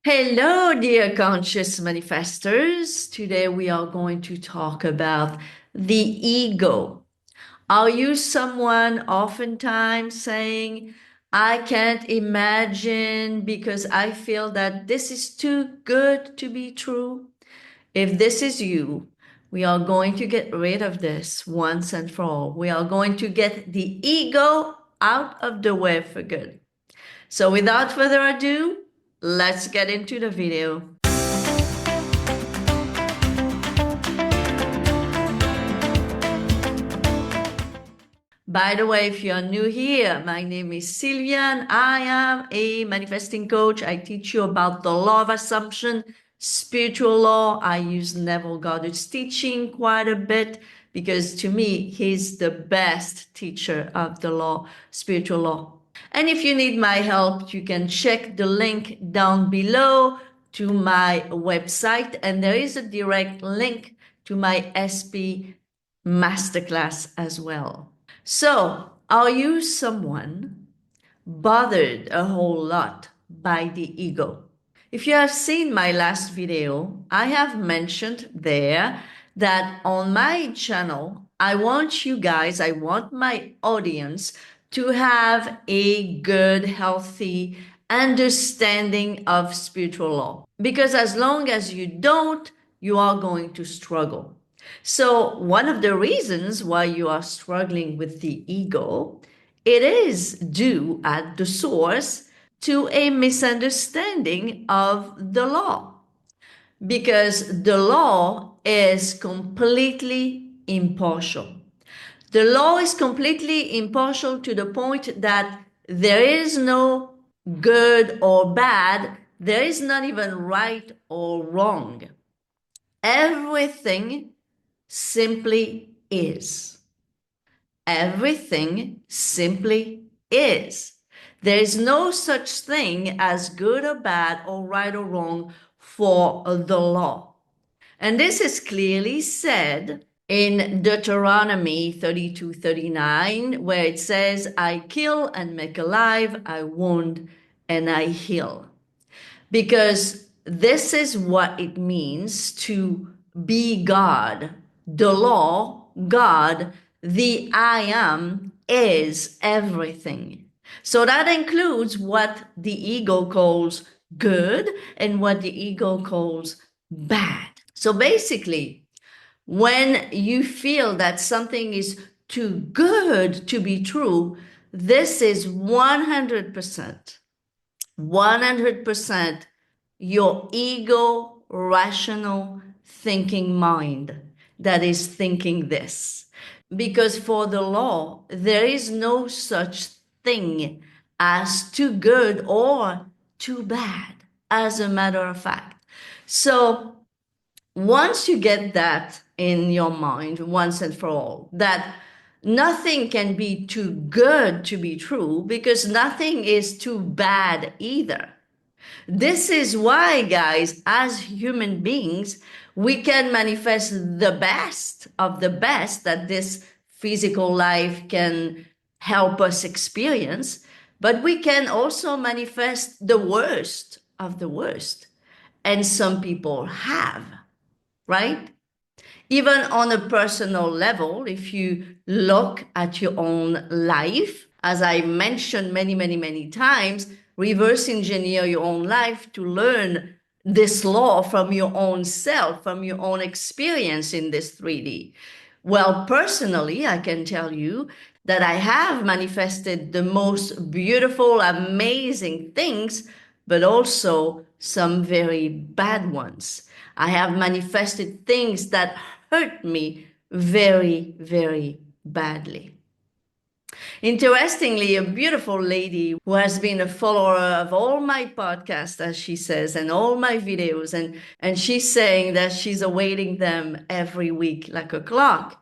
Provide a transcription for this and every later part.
Hello, dear conscious manifestors. Today we are going to talk about the ego. Are you someone oftentimes saying, I can't imagine because I feel that this is too good to be true? If this is you, we are going to get rid of this once and for all. We are going to get the ego out of the way for good. So without further ado, let's get into the video. By the way, if you're new here, my name is Sylviane. I am a manifesting coach. I teach you about the law of assumption, spiritual law. I use Neville Goddard's teaching quite a bit because to me, he's the best teacher of the law, spiritual law. And if you need my help, you can check the link down below to my website. And there is a direct link to my SP masterclass as well. So, are you someone bothered a whole lot by the ego? If you have seen my last video, I have mentioned there that on my channel, I want my audience to have a good, healthy understanding of spiritual law. Because as long as you don't, you are going to struggle. So one of the reasons why you are struggling with the ego, it is due at the source to a misunderstanding of the law. Because the law is completely impartial. The law is completely impartial to the point that there is no good or bad. There is not even right or wrong. Everything simply is. Everything simply is. There is no such thing as good or bad or right or wrong for the law. And this is clearly said in Deuteronomy 32:39, where it says, I kill and make alive, I wound and I heal. Because this is what it means to be God. The law, God, the I am, is everything. So that includes what the ego calls good and what the ego calls bad. So basically, when you feel that something is too good to be true, this is 100%, 100% your ego rational thinking mind that is thinking this. Because for the law, there is no such thing as too good or too bad, as a matter of fact. So once you get that in your mind, once and for all, that nothing can be too good to be true because nothing is too bad either. This is why, guys, as human beings, we can manifest the best of the best that this physical life can help us experience, but we can also manifest the worst of the worst. And some people have, right? Even on a personal level, if you look at your own life, as I mentioned many, many, many times, reverse engineer your own life to learn this law from your own self, from your own experience in this 3D. Well, personally, I can tell you that I have manifested the most beautiful, amazing things, but also some very bad ones. I have manifested things that hurt me very, very badly. Interestingly, a beautiful lady who has been a follower of all my podcasts, as she says, and all my videos, and she's saying that she's awaiting them every week like a clock.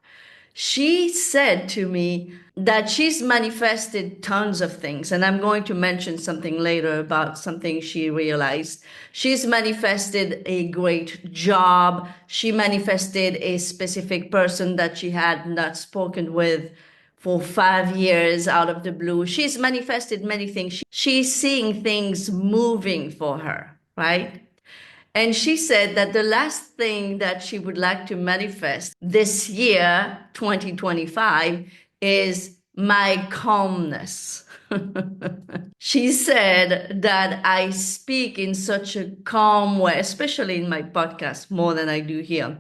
She said to me that she's manifested tons of things, and I'm going to mention something later about something she realized. She's manifested a great job. She manifested a specific person that she had not spoken with for 5 years out of the blue. She's manifested many things. She's seeing things moving for her. right? And she said that the last thing that she would like to manifest this year, 2025, is my calmness. She said that I speak in such a calm way, especially in my podcast, more than I do here.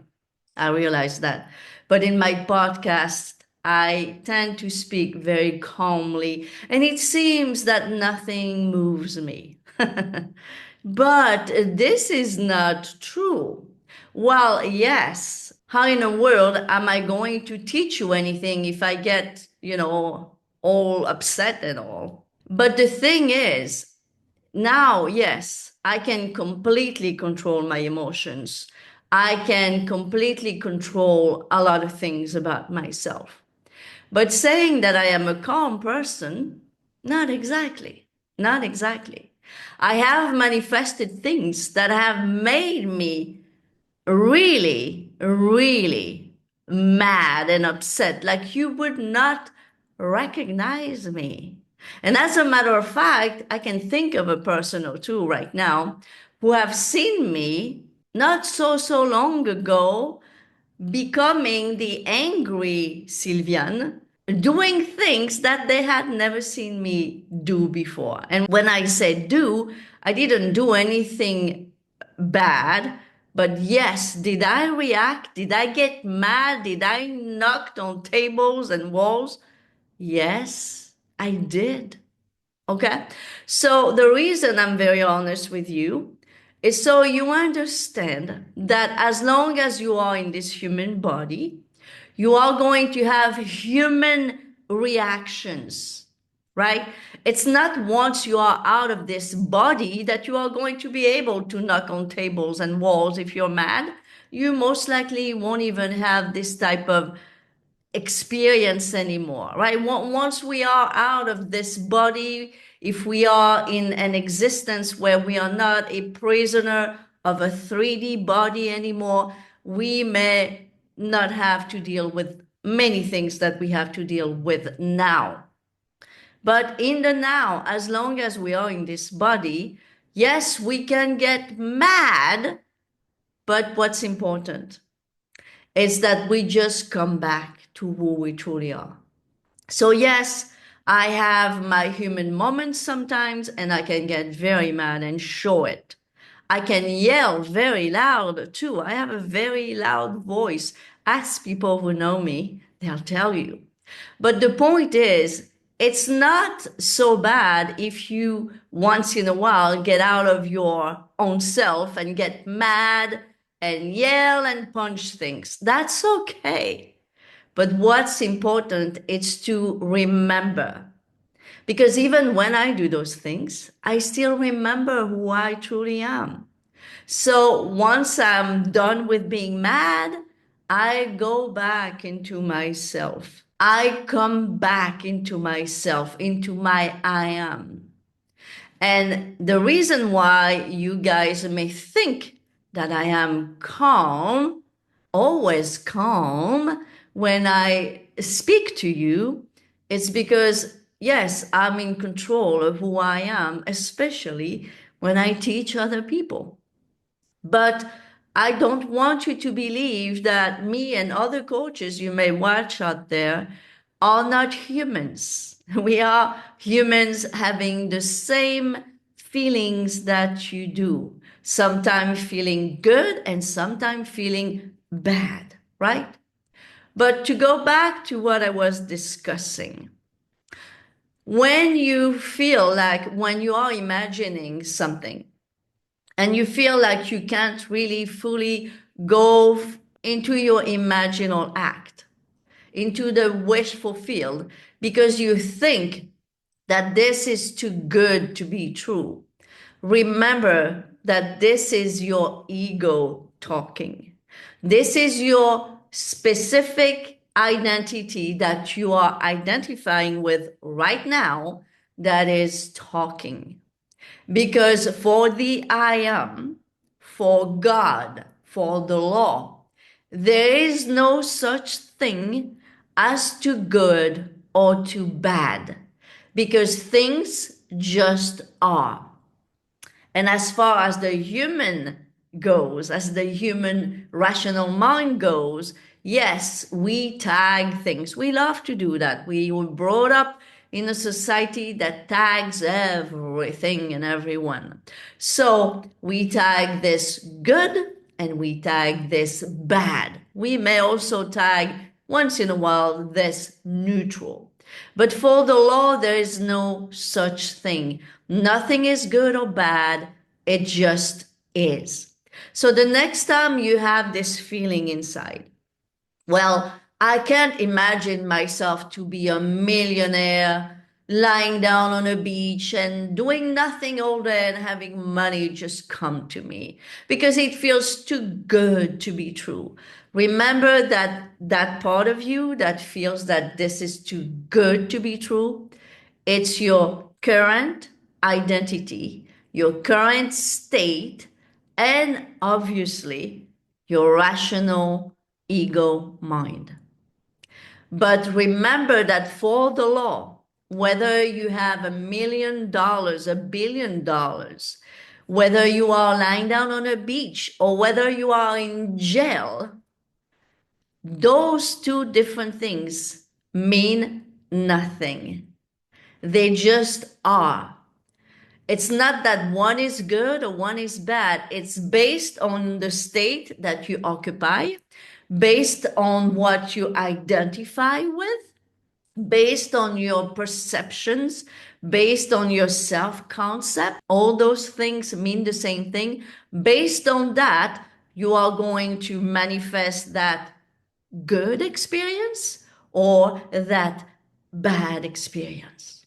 I realize that. But in my podcast, I tend to speak very calmly, and it seems that nothing moves me. But this is not true. Well, yes, how in the world am I going to teach you anything if I get, all upset and all? But the thing is, now, yes, I can completely control my emotions. I can completely control a lot of things about myself. But saying that I am a calm person, not exactly. Not exactly. I have manifested things that have made me really, really mad and upset, like you would not recognize me. And as a matter of fact, I can think of a person or two right now who have seen me not so long ago becoming the angry Sylviane, doing things that they had never seen me do before. And when I say do, I didn't do anything bad, but yes, did I react? Did I get mad? Did I knock on tables and walls? Yes, I did. Okay. So the reason I'm very honest with you is so you understand that as long as you are in this human body, you are going to have human reactions, right? It's not once you are out of this body that you are going to be able to knock on tables and walls if you're mad. You most likely won't even have this type of experience anymore, right? Once we are out of this body, if we are in an existence where we are not a prisoner of a 3D body anymore, we may not have to deal with many things that we have to deal with now. But in the now, as long as we are in this body, yes, we can get mad, but what's important is that we just come back to who we truly are. So, yes, I have my human moments sometimes, and I can get very mad and show it. I can yell very loud too. I have a very loud voice. Ask people who know me, they'll tell you. But the point is, it's not so bad if you once in a while get out of your own self and get mad and yell and punch things. That's okay. But what's important is to remember. Because even when I do those things, I still remember who I truly am. So once I'm done with being mad, I go back into myself. I come back into myself, into my I am. And the reason why you guys may think that I am calm, always calm, when I speak to you, it's because, yes, I'm in control of who I am, especially when I teach other people. But I don't want you to believe that me and other coaches you may watch out there are not humans. We are humans having the same feelings that you do, sometimes feeling good and sometimes feeling bad, right? But to go back to what I was discussing, when you feel like when you are imagining something, and you feel like you can't really fully go into your imaginal act, into the wish fulfilled, because you think that this is too good to be true. Remember that this is your ego talking. This is your specific identity that you are identifying with right now that is talking. Because for the I am, for God, for the law, there is no such thing as too good or too bad, because things just are. And as far as the human goes, as the human rational mind goes, yes, we tag things. We love to do that. We were brought up in a society that tags everything and everyone. So we tag this good and we tag this bad. We may also tag once in a while this neutral. But for the law, there is no such thing. Nothing is good or bad. It just is. So the next time you have this feeling inside, well, I can't imagine myself to be a millionaire lying down on a beach and doing nothing all day and having money just come to me because it feels too good to be true. Remember that part of you that feels that this is too good to be true. It's your current identity, your current state, and obviously your rational ego mind. But remember that for the law, whether you have $1 million, $1 billion, whether you are lying down on a beach or whether you are in jail, those two different things mean nothing. They just are. It's not that one is good or one is bad. It's based on the state that you occupy, based on what you identify with, based on your perceptions, based on your self-concept. All those things mean the same thing. Based on that, you are going to manifest that good experience or that bad experience.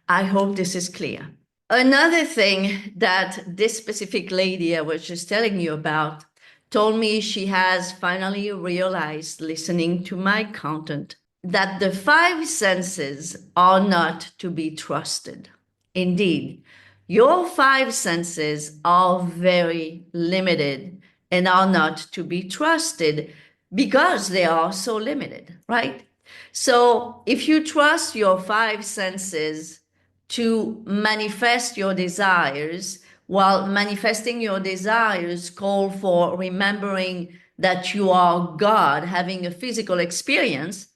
I hope this is clear. Another thing that this specific lady I was just telling you about told me she has finally realized listening to my content that the five senses are not to be trusted. Indeed, your five senses are very limited and are not to be trusted because they are so limited, right? So if you trust your five senses to manifest your desires, while manifesting your desires call for remembering that you are God having a physical experience,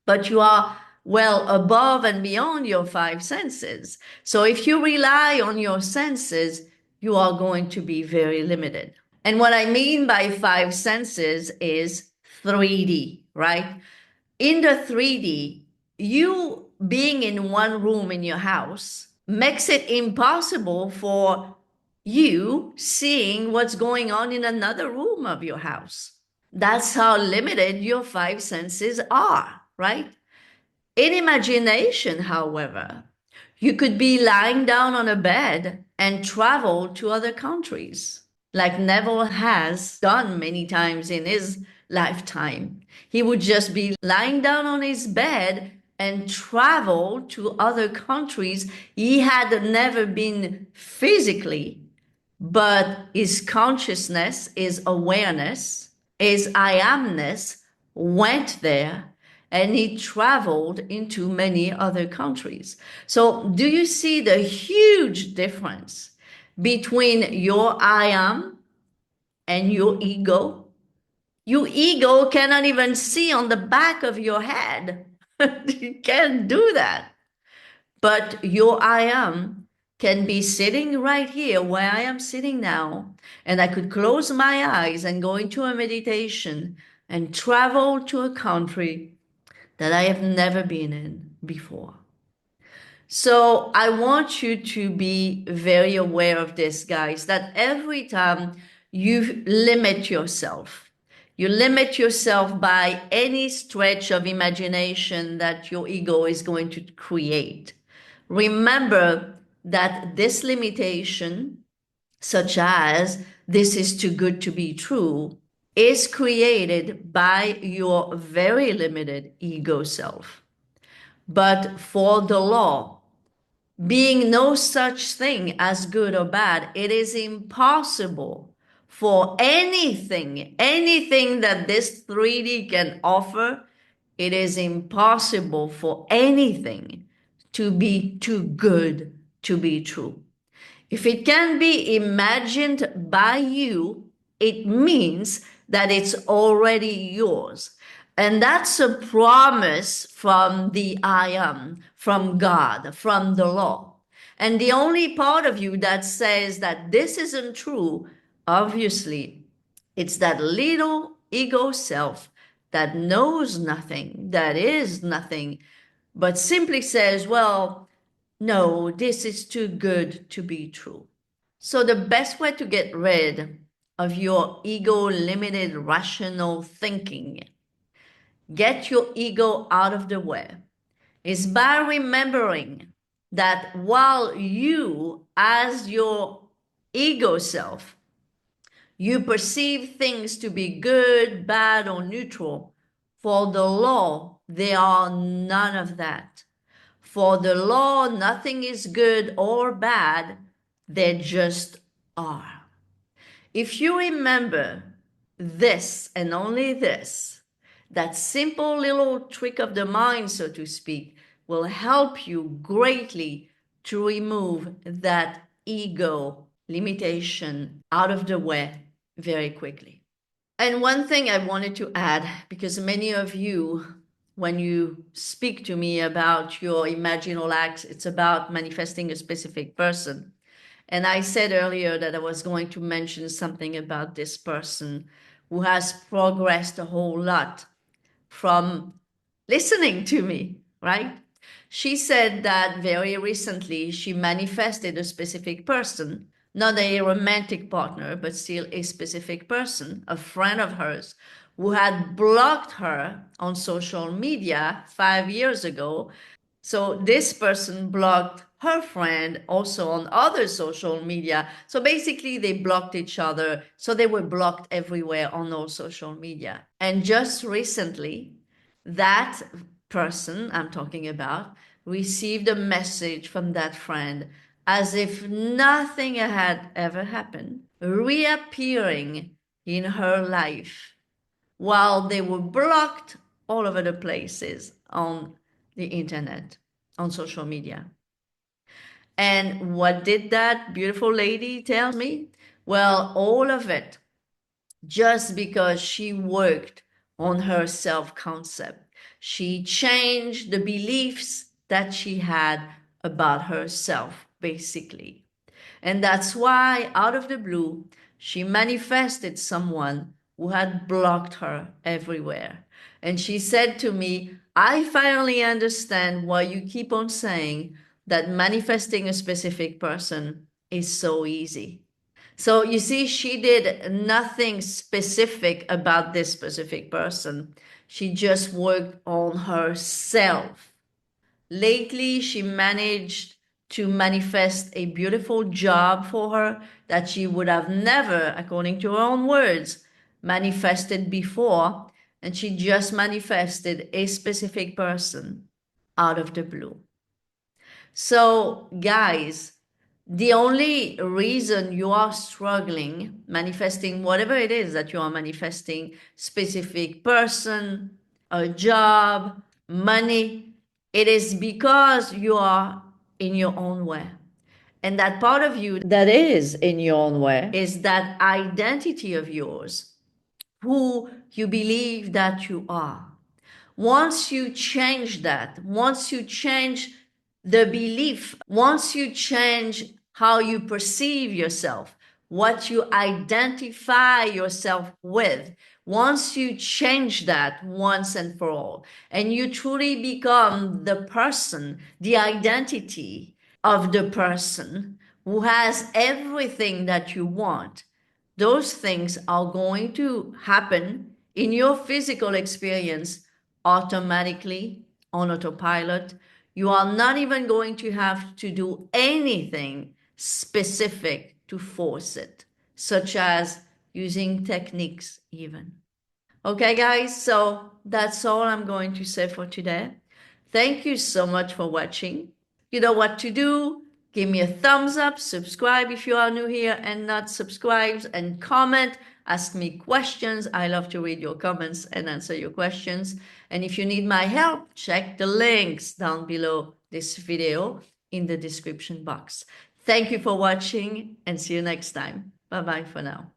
but you are well above and beyond your five senses. So if you rely on your senses, you are going to be very limited. And what I mean by five senses is 3D, right? In the 3D, you being in one room in your house makes it impossible for you seeing what's going on in another room of your house. That's how limited your five senses are, right? In imagination, however, you could be lying down on a bed and travel to other countries, like Neville has done many times in his lifetime. He would just be lying down on his bed and travel to other countries he had never been physically, but his consciousness, his awareness, his I amness went there and he traveled into many other countries. So do you see the huge difference between your I am and your ego? Your ego cannot even see on the back of your head. You can't do that. But your I am can be sitting right here where I am sitting now, and I could close my eyes and go into a meditation and travel to a country that I have never been in before. So I want you to be very aware of this, guys, that every time you limit yourself by any stretch of imagination that your ego is going to create. Remember that this limitation, such as this is too good to be true, is created by your very limited ego self. But for the law, being no such thing as good or bad, it is impossible for anything that this 3D can offer, it is impossible for anything to be too good to be true. If it can be imagined by you, it means that it's already yours. And that's a promise from the I am, from God, from the law. And the only part of you that says that this isn't true, obviously, it's that little ego self that knows nothing, that is nothing, but simply says, well, no, this is too good to be true. So the best way to get rid of your ego-limited rational thinking, get your ego out of the way, is by remembering that while you, as your ego self, you perceive things to be good, bad, or neutral, for the law, they are none of that. For the law, nothing is good or bad, they just are. If you remember this and only this, that simple little trick of the mind, so to speak, will help you greatly to remove that ego limitation out of the way very quickly. And one thing I wanted to add, because many of you, when you speak to me about your imaginal acts, it's about manifesting a specific person. And I said earlier that I was going to mention something about this person who has progressed a whole lot from listening to me, right? She said that very recently she manifested a specific person, not a romantic partner, but still a specific person, a friend of hers, who had blocked her on social media 5 years ago. So this person blocked her friend also on other social media. So basically they blocked each other. So they were blocked everywhere on all social media. And just recently, that person I'm talking about received a message from that friend as if nothing had ever happened, reappearing in her life while they were blocked all over the places on the internet, on social media. And what did that beautiful lady tell me? Well, all of it just because she worked on her self-concept. She changed the beliefs that she had about herself, basically. And that's why, out of the blue, she manifested someone who had blocked her everywhere. And she said to me, I finally understand why you keep on saying that manifesting a specific person is so easy. So you see, she did nothing specific about this specific person. She just worked on herself. Lately, she managed to manifest a beautiful job for her that she would have never, according to her own words, manifested before. And she just manifested a specific person out of the blue. So, guys, the only reason you are struggling manifesting whatever it is that you are manifesting, specific person, a job, money, it is because you are in your own way. And that part of you that is in your own way is that identity of yours, who you believe that you are. Once you change that, once you change the belief, once you change how you perceive yourself, what you identify yourself with, once you change that once and for all, and you truly become the person, the identity of the person who has everything that you want, those things are going to happen in your physical experience automatically on autopilot. You are not even going to have to do anything specific to force it, such as using techniques even. Okay, guys, so that's all I'm going to say for today. Thank you so much for watching. You know what to do. Give me a thumbs up, subscribe if you are new here and not subscribed, and comment, ask me questions. I love to read your comments and answer your questions. And if you need my help, check the links down below this video in the description box. Thank you for watching and see you next time. Bye-bye for now.